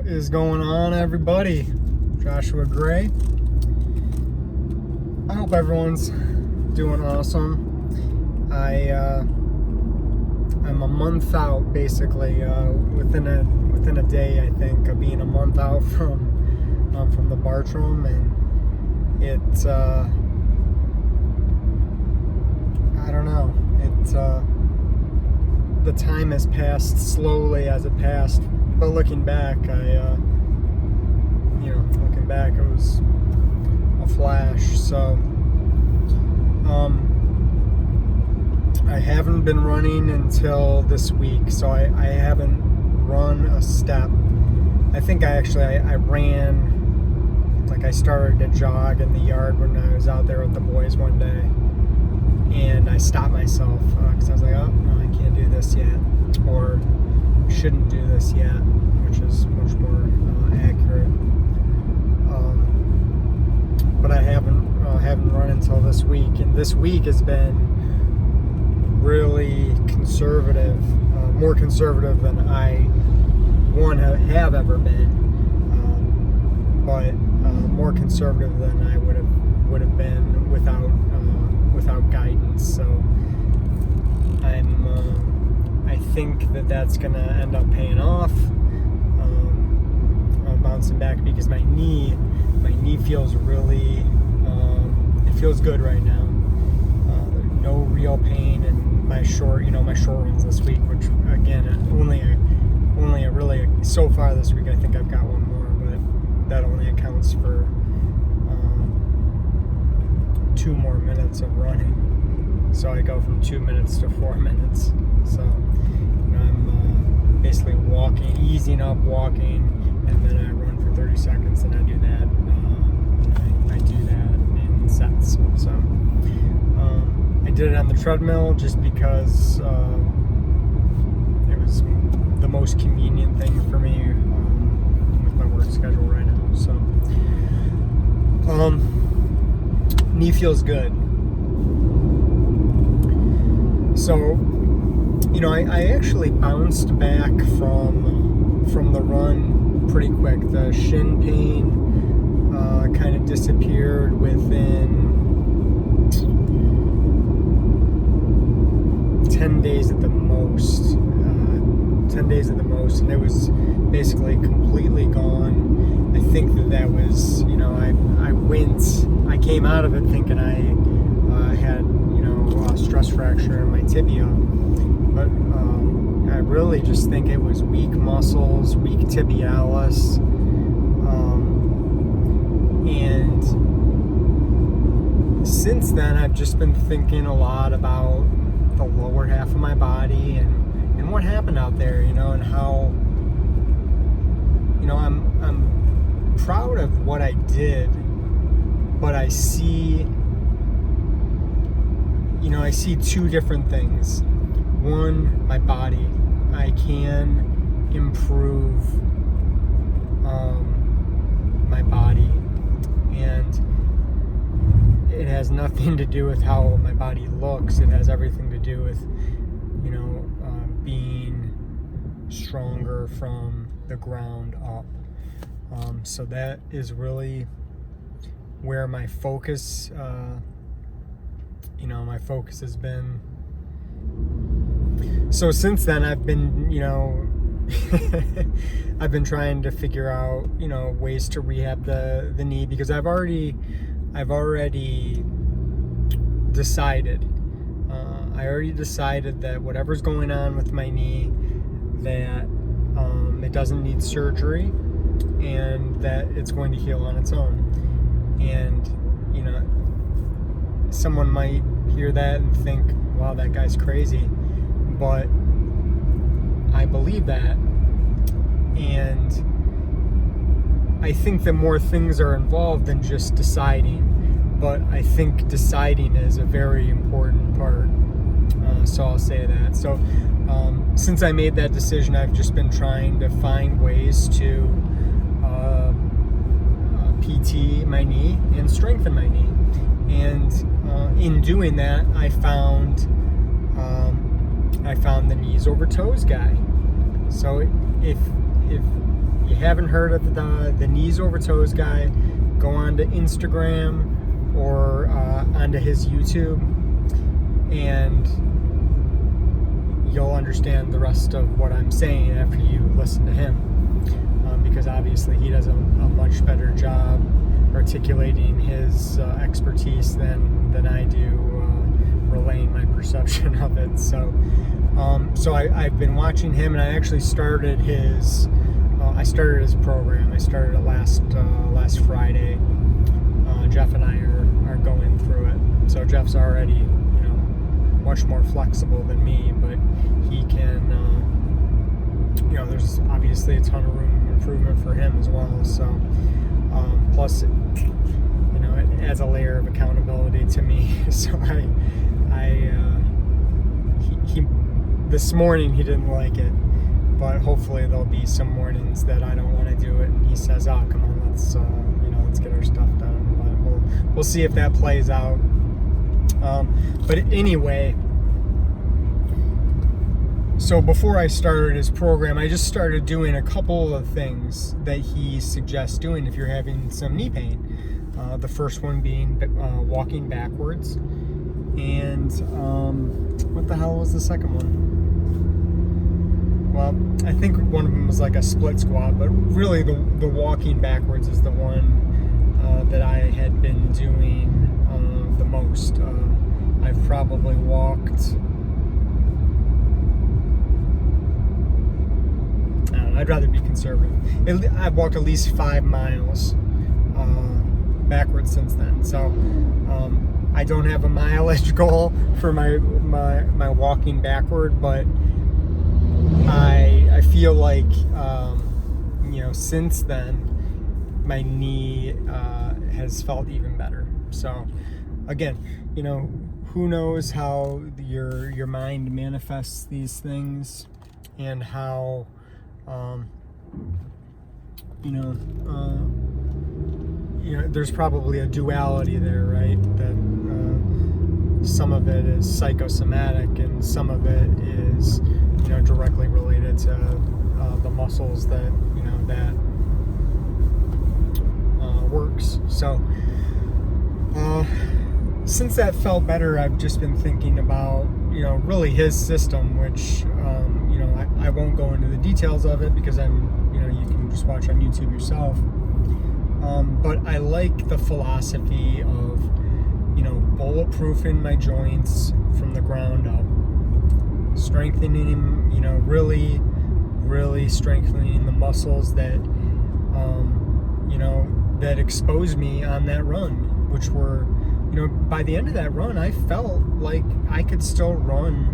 What is going on, everybody? Joshua Gray. I hope everyone's doing awesome. I'm a month out, basically, within a day, I think, of being a month out from the Bartram, and it's I don't know. The time has passed slowly as it passed, but looking back, looking back, it was a flash. So, I haven't been running until this week, so I haven't run a step. I think I ran, like I started to jog in the yard when I was out there with the boys one day. And I stopped myself because I was like, oh, no, I can't do this yet, or shouldn't do this yet, which is much more accurate. But I haven't run until this week, and this week has been really conservative, more conservative than I have ever been, but more conservative than I would have been without guidance. So I think that's gonna end up paying off. I'm bouncing back because my knee feels really it feels good right now. No real pain in my short runs this week, which again only really so far this week I think I've got one more, but that only accounts for 2 more minutes of running. So I go from 2 minutes to 4 minutes. So I'm basically easing up, walking, and then I run for 30 seconds, and I do that. I do that in sets. So I did it on the treadmill just because it was the most convenient thing for me with my work schedule right now. So knee feels good. So, I actually bounced back from the run pretty quick. The shin pain kind of disappeared within 10 days at the most. 10 days at the most, and it was basically completely gone. I think that was, I came out of it thinking I had, a stress fracture in my tibia, but I really just think it was weak muscles, weak tibialis, and since then I've just been thinking a lot about the lower half of my body and what happened out there, and how, I'm proud of what I did, but I see 2 different things. One, my body. I can improve my body, and it has nothing to do with how my body looks. It has everything to do with, being stronger from the ground up. So that is really where my focus my focus has been. So since then I've been I've been trying to figure out ways to rehab the knee, because I've already decided that whatever's going on with my knee, that it doesn't need surgery, and that it's going to heal on its own. And someone might hear that and think, wow, that guy's crazy, but I believe that, and I think that more things are involved than just deciding, but I think deciding is a very important part. So I'll say that. So since I made that decision, I've just been trying to find ways to PT my knee and strengthen my knee. And in doing that, I found the knees over toes guy. So if you haven't heard of the Knees Over Toes guy, go on to Instagram or onto his YouTube, and you'll understand the rest of what I'm saying after you listen to him, because obviously he does a much better job articulating his expertise than I do relaying my perception of it. So I've been watching him, and I actually started his program. I started it last Friday. Jeff and I are going through it. So Jeff's already much more flexible than me, but he can there's obviously a ton of room for improvement for him as well. So plus it adds a layer of accountability to me. So he this morning he didn't like it, but hopefully there'll be some mornings that I don't want to do it, and he says, "Oh, come on, let's get our stuff done." But we'll see if that plays out. But anyway, so before I started his program, I just started doing a couple of things that he suggests doing if you're having some knee pain. The first one being walking backwards, and what the hell was the second one? Well, I think one of them was like a split squat, but really the walking backwards is the one that I had been doing the most. I've probably walked, I don't know, I'd rather be conservative. I've walked at least 5 miles backwards since then. So I don't have a mileage goal for my walking backward, but I feel like since then my knee has felt even better. So again, who knows how your mind manifests these things, and how there's probably a duality there, right? That some of it is psychosomatic and some of it is directly related to the muscles that works. So since that felt better, I've just been thinking about really his system, which I won't go into the details of it because you can just watch on YouTube yourself. But I like the philosophy of bulletproofing my joints from the ground up, strengthening really strengthening the muscles that that exposed me on that run, which were by the end of that run I felt like I could still run,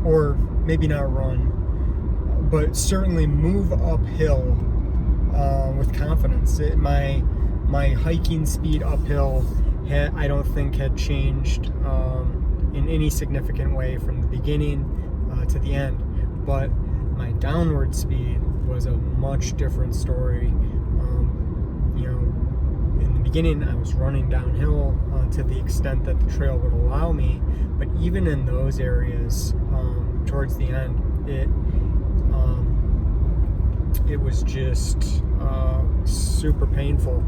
or maybe not run, but certainly move uphill with confidence. My hiking speed uphill I don't think had changed in any significant way from the beginning to the end, but my downward speed was a much different story. In the beginning I was running downhill to the extent that the trail would allow me, but even in those areas towards the end it was just super painful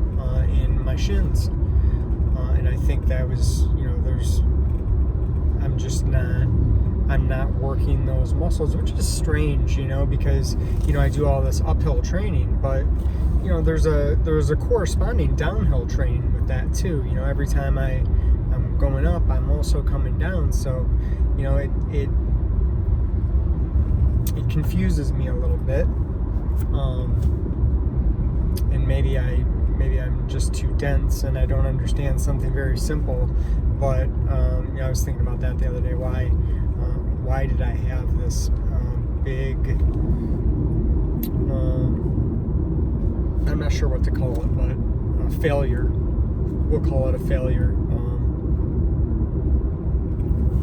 in my shins, and I think that was I'm not working those muscles, which is strange, because I do all this uphill training, but there's a corresponding downhill training with that too. Every time I'm going up, I'm also coming down, so it confuses me a little bit, and maybe I'm just too dense and I don't understand something very simple. But I was thinking about that the other day. Why did I have this big? I'm not sure what to call it, but failure. We'll call it a failure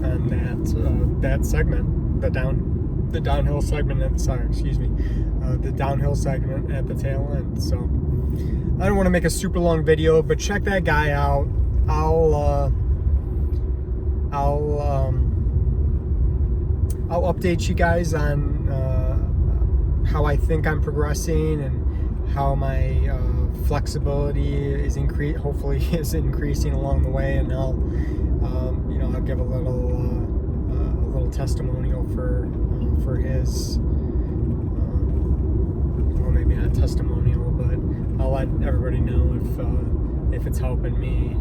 on that segment, the downhill segment. The downhill segment at the tail end. So I don't want to make a super long video, but check that guy out. I'll update you guys on how I think I'm progressing and how my flexibility is hopefully is increasing along the way, and I'll give a little testimonial for his, or maybe not testimonial, but I'll let everybody know if it's helping me,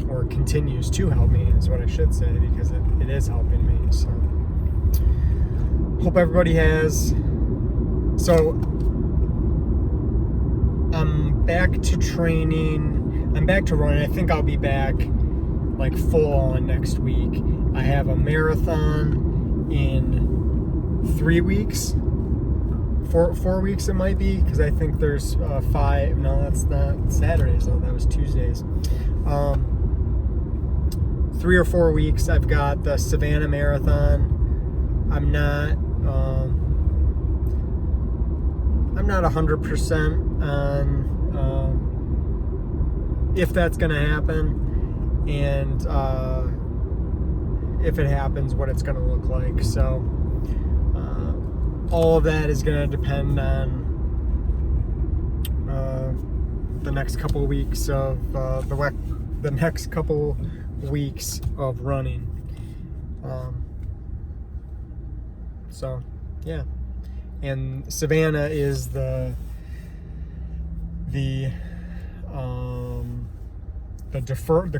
or continues to help me is what I should say, because it is helping me. So hope everybody has. So I'm back to training. I'm back to running. I think I'll be back like full on next week. I have a marathon in 3 weeks. 4 weeks it might be, because I think there's 5. No, that's not Saturdays though. That was Tuesdays. 3 or 4 weeks. I've got the Savannah Marathon. I'm not 100% on if that's going to happen, and if it happens, what it's going to look like. So all of that is going to depend on the next couple of weeks of the next couple weeks of running. So yeah, and Savannah is the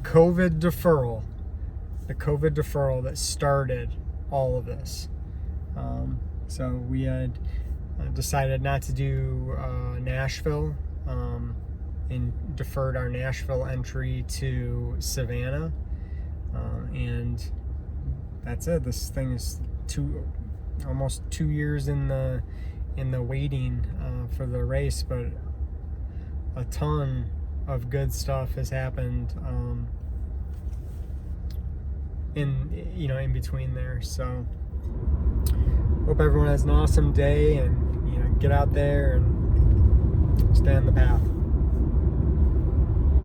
COVID deferral that started all of this. So we had decided not to do Nashville, and deferred our Nashville entry to Savannah, and that's it. This thing is almost 2 years in the waiting for the race, but a ton of good stuff has happened in between there. So hope everyone has an awesome day, and get out there and stay on the path.